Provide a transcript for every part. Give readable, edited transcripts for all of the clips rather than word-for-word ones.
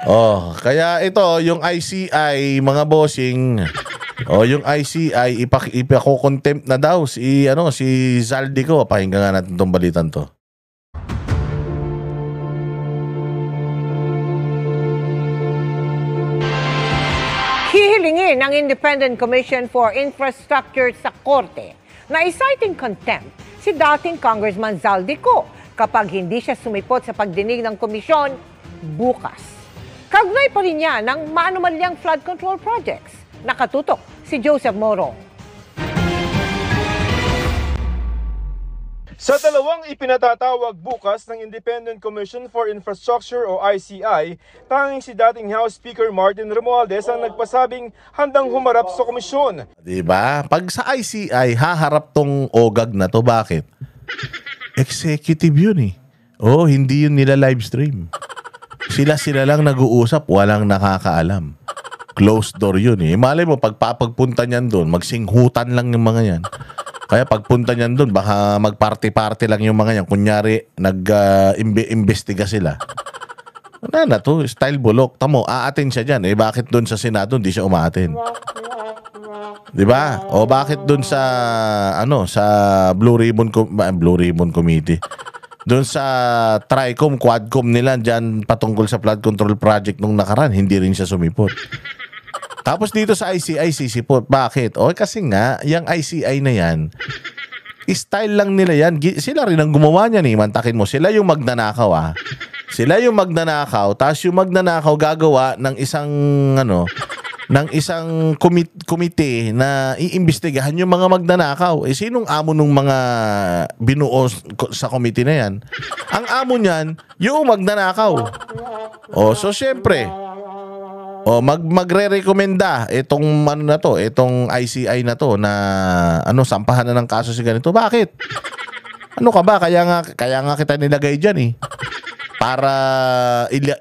Oh, kaya ito, yung ICI, mga bossing, yung ICI, ipako-contempt na daw si Zaldico. Pakinggan nga natin tong balitan to. Hihilingin ng Independent Commission for Infrastructure sa Korte na i-cite in contempt si dating Congressman Zaldico kapag hindi siya sumipot sa pagdinig ng komisyon bukas. Kaugnay pa rin niya ng maanumalyang flood control projects. Nakatutok si Joseph Moro. Sa dalawang ipinatatawag bukas ng Independent Commission for Infrastructure o ICI, tanging si dating House Speaker Martin Romualdez ang nagpasabing handang humarap sa komisyon. Diba? Pag sa ICI, haharap tong OGAG na to. Bakit? Executive yun eh. Oh, hindi yun nila live stream. Sila lang nag-uusap, walang nakakaalam. Closed door yun eh. Malay mo, pagpunta niyan doon, magsinghutan lang yung mga yan. Kaya pagpunta niyan doon, baka mag-party-party lang yung mga yan. Kunyari, nag-imbestiga sila. Wala na to, style bulok. Tamo, aatin siya dyan. Bakit doon sa Senado, hindi siya umaatin? Diba? O bakit doon sa, sa Blue Ribbon Committee? Doon sa Tricom, Quadcom nila, dyan patungkol sa flood control project nung nakaraan, hindi rin siya sumipot. Tapos dito sa ICI sisipot. Bakit? O kasi nga, yung ICI na yan, style lang nila yan. Sila rin ang gumawa niyan eh. Mantakin mo, sila yung magnanakaw ah. Sila yung magnanakaw, tapos yung magnanakaw gagawa ng isang komite na iimbestigahan yung mga magnanakaw. Sinong amo nung mga binuo sa komite na yan? Ang amo niyan, yung magnanakaw. So syempre, magre-rekomenda itong itong ICI na to na sampahan na ng kaso si ganito. Bakit? Ano ka ba? Kaya nga kita nilagay diyan eh. Para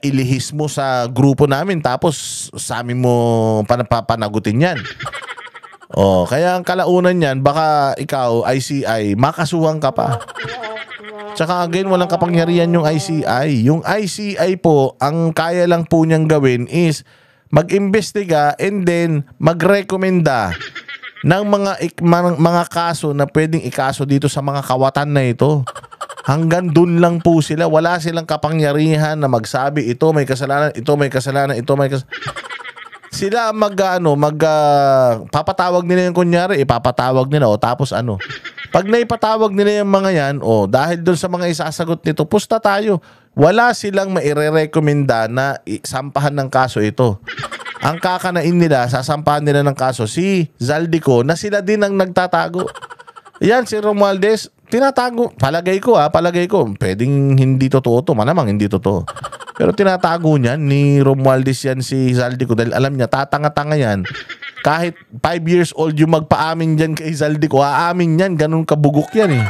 ilihis mo sa grupo namin tapos sa amin mo panagutin yan. Kaya ang kalaunan yan, baka ikaw, ICI, makasuhan ka pa. Tsaka again, walang kapangyarihan yung ICI. Yung ICI po, ang kaya lang po niyang gawin is mag-imbestiga and then magrekomenda ng mga kaso na pwedeng ikaso dito sa mga kawatan na ito. Hanggang dun lang po sila. Wala silang kapangyarihan na magsabi, ito may kasalanan, ito may kasalanan, ito may kasalanan. Sila papatawag nila yung kunyari, ipapatawag nila, tapos pag naipatawag nila yung mga yan, dahil dun sa mga isasagot nito, pusta tayo. Wala silang maire-recommenda na sampahan ng kaso ito. Ang kakanain nila, sasampahan nila ng kaso si Zaldico na sila din ang nagtatago. Yan, si Romualdez, tinatago. Palagay ko, pwedeng hindi totoo to. Malamang hindi totoo. Pero tinatago niyan ni Romualdez yan si Zaldico dahil alam niya, tatanga-tanga yan. Kahit 5 years old yung magpaamin dyan kay Zaldico, aamin yan. Ganun kabugok yan eh.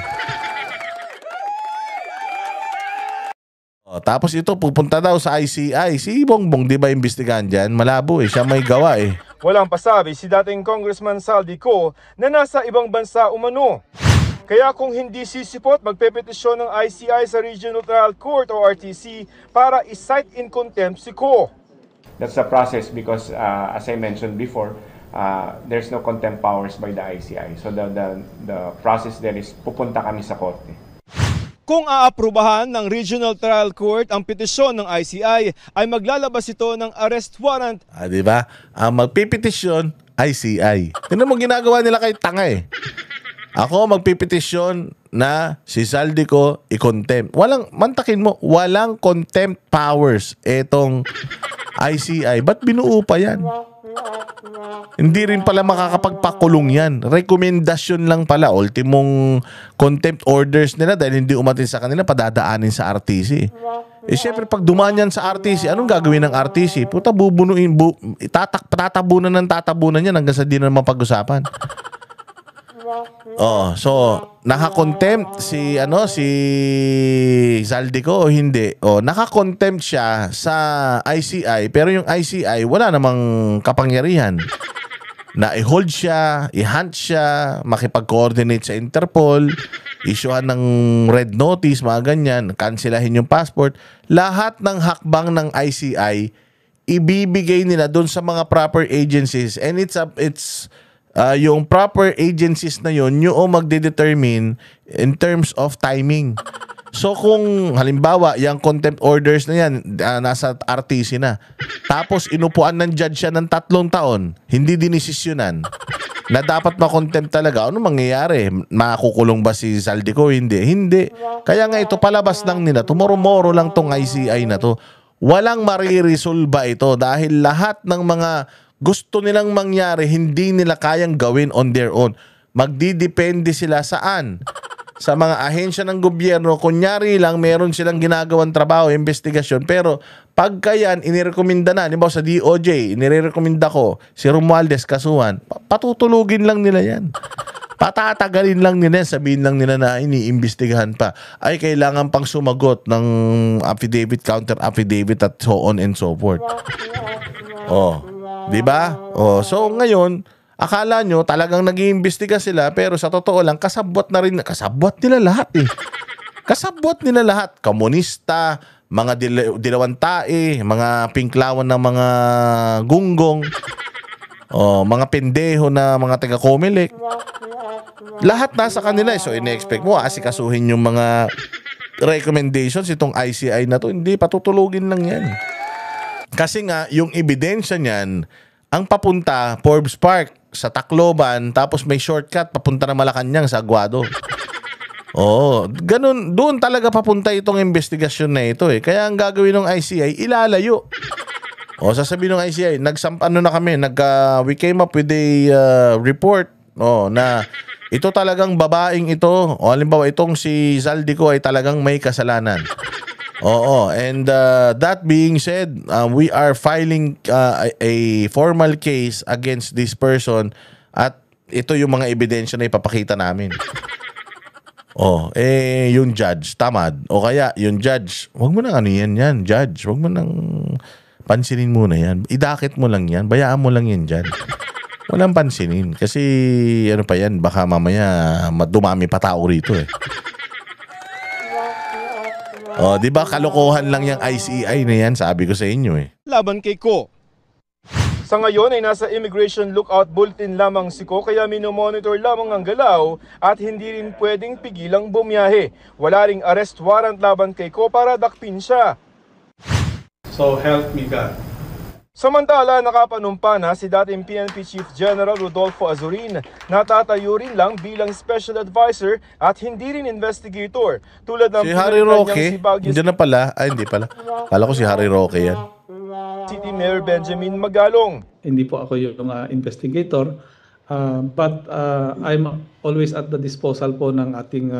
Tapos ito, pupunta daw sa ICI. Si Bongbong, di ba imbestigahan dyan? Malabo eh. Siya may gawa eh. Walang pasabi si dating Congressman Zaldico na nasa ibang bansa umano. Kaya kung hindi sisipot, magpepetisyon ng ICI sa Regional Trial Court o RTC para i-cite in contempt si Ko. That's the process because as I mentioned before, there's no contempt powers by the ICI. So the process there is pupunta kami sa korte. Kung aaprubahan ng Regional Trial Court ang petisyon ng ICI, ay maglalabas ito ng arrest warrant. Diba? Ang magpipetisyon, ICI. Tingnan mo ginagawa nila kay tanga eh. Ako magpipetisyon na si Zaldico i-contempt. Mantakin mo, walang contempt powers etong ICI. Ba't binuo pa yan? Hindi rin pala makakapagpakulong yan. Rekomendasyon lang pala. Ultimong contempt orders nila dahil hindi umatin sa kanila, padadaanin sa RTC. Siyempre pag dumaan yan sa RTC, anong gagawin ng RTC? Puta, bubunuin, tatabunan yan hanggang sa di na mapag-usapan. So naka-contempt si Zaldico o hindi? Naka-contempt siya sa ICI pero yung ICI wala namang kapangyarihan na i-hold siya, i-hunt siya, makipag-coordinate sa Interpol, issuehan ng red notice, mga ganyan, cancelahin yung passport. Lahat ng hakbang ng ICI ibibigay nila doon sa mga proper agencies, and it's yung proper agencies na yon yung magde-determine in terms of timing. So kung halimbawa yung contempt orders na yan nasa RTC na, tapos inupuan ng judge siya ng 3 taon, hindi dinesisyonan na dapat ma-contempt talaga, ano mangyayari? Makukulong ba si Zaldico? Hindi. Kaya nga ito, palabas lang nila, tumoro-moro lang tong ICI na to. Walang mariresolba ito dahil lahat ng mga gusto nilang mangyari, hindi nila kayang gawin on their own. Magdidepende sila saan? Sa mga ahensya ng gobyerno. Kunyari lang, meron silang ginagawang trabaho, investigasyon. Pero pagka yan, inirekomenda na. Halimbawa sa DOJ, inirekomenda ko si Romualdez kasuhan. Patutulugin lang nila yan. Patatagalin lang nila, sabihin lang nila na iniimbestigahan pa. Ay, kailangan pang sumagot ng affidavit, counter affidavit at so on and so forth. Oh. 'Di ba? Oh, so ngayon, akala nyo talagang nag-iimbestiga sila pero sa totoo lang kasabwat nila lahat eh. Kasabwat nila lahat, komunista, mga dilawang tae, mga pinklawan ng mga gunggong, mga pendeho na mga taga-Comelec. Lahat nasa kanila eh. So ine-expect mo asikasuhin yung mga recommendations itong ICI na to, hindi patutulugin lang 'yan. Kasi nga, yung ebidensya niyan, ang papunta, Forbes Park, sa Tacloban, tapos may shortcut, papunta na Malacanang sa Aguado. Oo, ganun, doon talaga papunta itong investigasyon na ito eh. Kaya ang gagawin ng ICI, ilalayo. O, sasabihin ng ICI, we came up with a report na ito talagang babaeng ito, o halimbawa itong si Zaldico ay talagang may kasalanan. Oo, and that being said, we are filing a formal case against this person at ito yung mga ebidensya na ipapakita namin. Yung judge, tamad. O kaya, yung judge, wag mo nang judge. Wag mo nang pansinin muna yan. Idakit mo lang yan. Bayaan mo lang yan dyan. Walang pansinin. Kasi, ano pa yan, baka mamaya dumami pa tao rito eh. Di ba kalokohan lang yung ICI na yan, sabi ko sa inyo eh. Laban kay Ko. Sa ngayon ay nasa Immigration Lookout Bulletin lamang si Ko kaya minomonitor lamang ang galaw at hindi rin pwedeng pigilang bumiyahe. Wala ring arrest warrant laban kay Ko para dakpin siya. So help me God. Samantala, nakapanumpa na si dating PNP Chief General Rodolfo Azurin na tatayo rin lang bilang Special Advisor at hindi rin investigator. Tulad ng si Harry Roque, hindi na pala. Ay, hindi pala. Kala ko si Harry Roque yan. City Mayor Benjamin Magalong. Hindi po ako yung investigator, but I'm always at the disposal po ng ating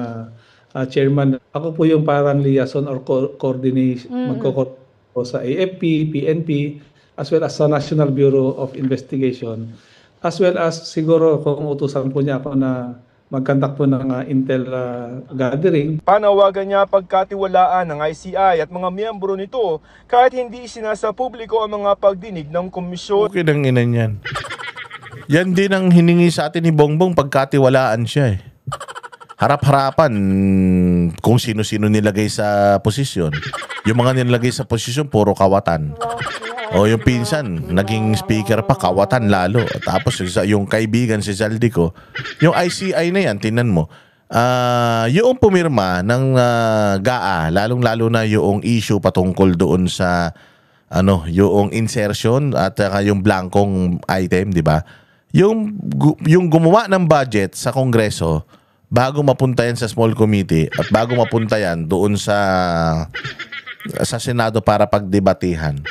chairman. Ako po yung parang liaison or coordination, magko-coordinate po sa AFP, PNP, as well as sa National Bureau of Investigation, as well as siguro kung utusan po niya ako na mag-conduct po ng intel gathering. Panawagan niya pagkatiwalaan ng ICI at mga miyembro nito kahit hindi isinasa publiko ang mga pagdinig ng komisyon. Okay nang inan yan. Yan din ang hiningi sa atin ni Bongbong, pagkatiwalaan siya eh. Harap-harapan kung sino-sino nilagay sa posisyon. Yung mga nilagay sa posisyon, puro kawatan. O yung pinsan, naging speaker pa, kawatan lalo. Tapos yung kaibigan si Zaldico, yung ICI na yan, tinan mo, yung pumirma ng GAA, lalong-lalo na yung issue patungkol doon sa yung insertion at yung blankong item, di ba? Yung gumawa ng budget sa Kongreso, bago mapunta yan sa small committee at bago mapunta yan doon sa Senado para pagdebatehan.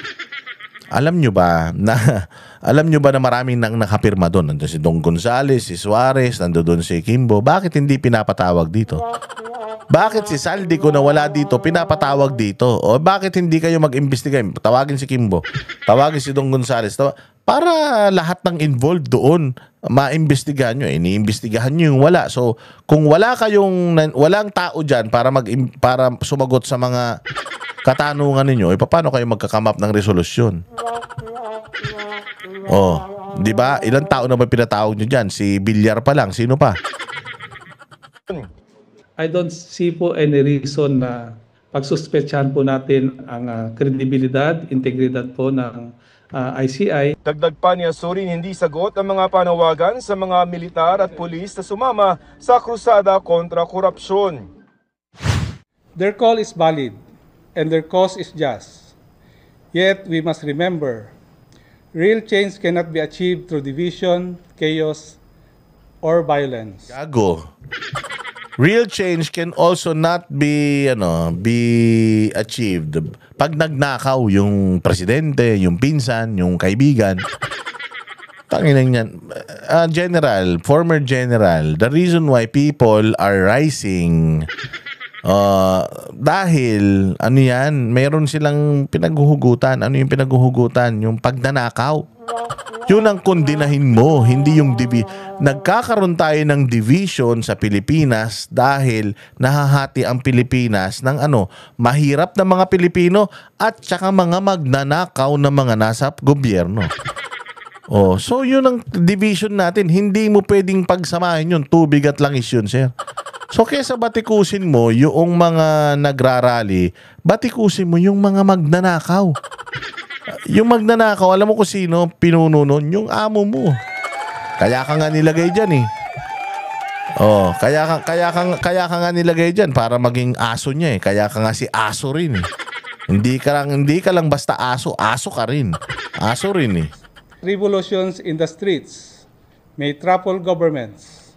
Alam nyo ba na maraming nang nakapirma doon? Nandun si Dong Gonzales, si Suarez, nandun doon si Kimbo. Bakit hindi pinapatawag dito? Bakit si Zaldico na wala dito, pinapatawag dito? O bakit hindi kayo mag-imbestiga? Tawagin si Kimbo, tawagin si Dong Gonzales, para lahat ng involved doon maimbestigahan nyo. Iniimbestigahan nyo yung wala. So, kung walang tao dyan para sumagot sa mga katanungan ninyo, paano kayo magkakamap ng resolusyon? Di ba? Ilang tao na ba pinatawag nyo dyan? Si Villar pa lang. Sino pa? I don't see po any reason na pagsuspetsahan po natin ang kredibilidad, integridad po ng ICI. Dagdag pa ni Azurin, hindi sagot ang mga panawagan sa mga militar at pulis na sumama sa krusada kontra korupsyon. Their call is valid and their cause is just. Yet we must remember, real change cannot be achieved through division, chaos, or violence. Gago. Real change can also not be achieved pag nagnakaw yung presidente, yung pinsan, yung kaibigan. Tanginang yan. Former general, the reason why people are rising dahil meron silang pinaghuhugutan. Ano yung pinaghuhugutan? Yung pagnanakaw. Yun ang kondinahin mo, hindi yung nagkakaroon tayo ng division sa Pilipinas dahil nahahati ang Pilipinas ng mahirap na mga Pilipino at saka mga magnanakaw na mga nasa gobyerno. So yun ang division natin. Hindi mo pwedeng pagsamahin yun. Tubig at langis yun, sir. So kesa batikusin mo yung mga nagrarally, batikusin mo yung mga magnanakaw. Yung magnanakaw, alam mo kung sino pinuno nun? Yung amo mo. Kaya ka nga nilagay dyan eh. Kaya ka nga nilagay dyan para maging aso niya eh. Kaya ka nga si aso rin eh. Hindi ka lang basta aso ka rin. Aso rin eh. Revolutions in the streets may topple governments,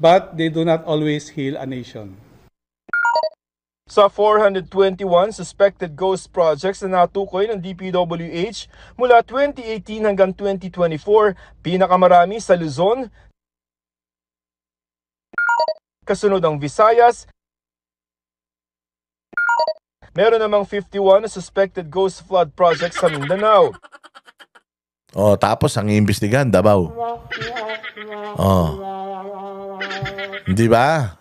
but they do not always heal a nation. Sa 421 suspected ghost projects na natukoy ng DPWH mula 2018 hanggang 2024, pinakamarami sa Luzon, kasunod ang Visayas. Meron namang 51 na suspected ghost flood projects sa Mindanao. Tapos ang iimbestigahan, Davao. Hindi ba?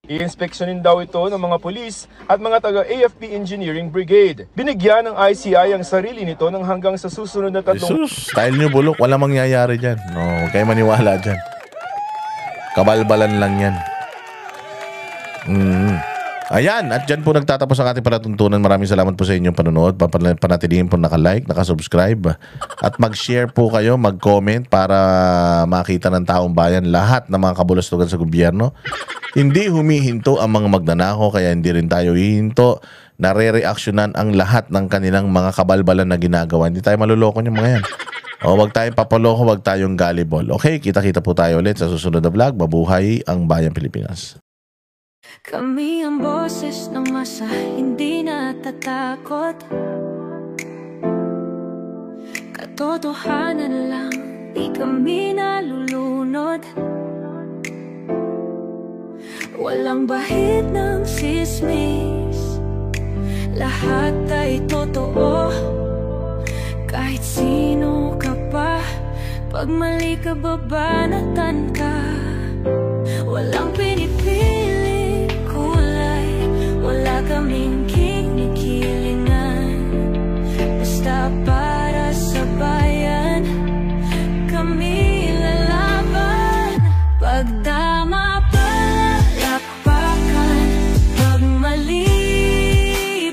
I-inspeksyonin daw ito ng mga pulis at mga taga-AFP Engineering Brigade. Binigyan ng ICI ang sarili nito ng hanggang sa susunod na 3. Jesus, style nyo bulok, walang mangyayari dyan. Huwag kayo maniwala dyan. Kabalbalan lang yan. Ayan, at dyan po nagtatapos ang ating palatuntunan. Maraming salamat po sa inyong panonood. Panatilihin po naka-like, naka-subscribe. At mag-share po kayo, mag-comment para makita ng taong bayan lahat ng mga kabulastugan sa gobyerno. Hindi humihinto ang mga magnanakaw, kaya hindi rin tayo hihinto. Nare-reaksyonan ang lahat ng kanilang mga kabalbalan na ginagawa. Hindi tayo maluloko yung mga yan. Huwag tayong papaloko, huwag tayong gullible. Okay, kita-kita po tayo ulit sa susunod na vlog. Mabuhay ang Bayang Pilipinas. Kami ang boses ng masa, hindi natatakot. Katotohanan lang, di kami nalulunod. Walang bahid ng sismis, lahat ay totoo. Kahit sino ka pa, pag mali ka babanatan ka. Walang pinipiling kulay, wala kaming kinikilingan. Basta para sa bayan, kami lalaban. Pagdama palakpakan, pag mali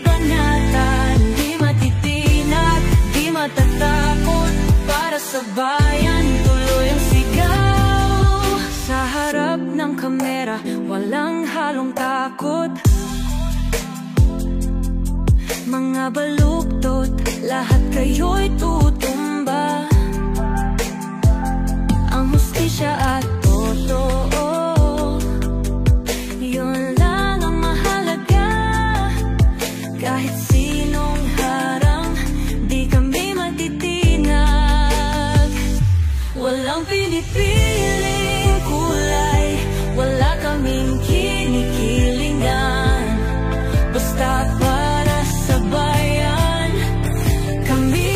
banatan, di matitinag, di matatakot. Para sa bayan, tuloy ang sigaw. Sa harap ng kamera, walang halong takot. Mga baluktot, lahat kayo'y tutumba. Ang hustisya at totoo, yun lang ang mahalaga. Kahit sinong harang, di kami matitinag. Walang pinipiling kulay, wala kaming kinikilingan. Basta para sa bayan, kami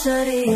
sarili.